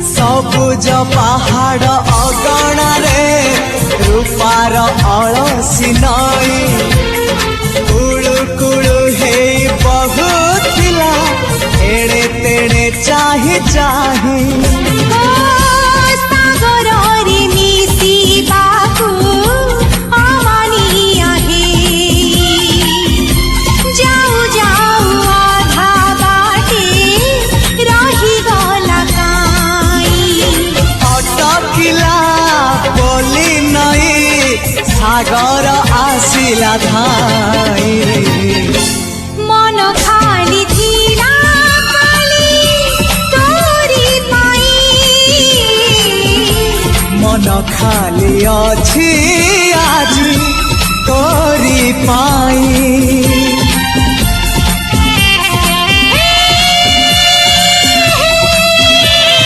सबुज पहाड़ अगणारे रूपार अलसी नई कुळु कुळु हेई बहुथिला एणे तेणे चाहि चाहि सागर आसिला धाई मन खाली थिला खाली तोरी पाई मन खाली अछि आज तोरी पाई।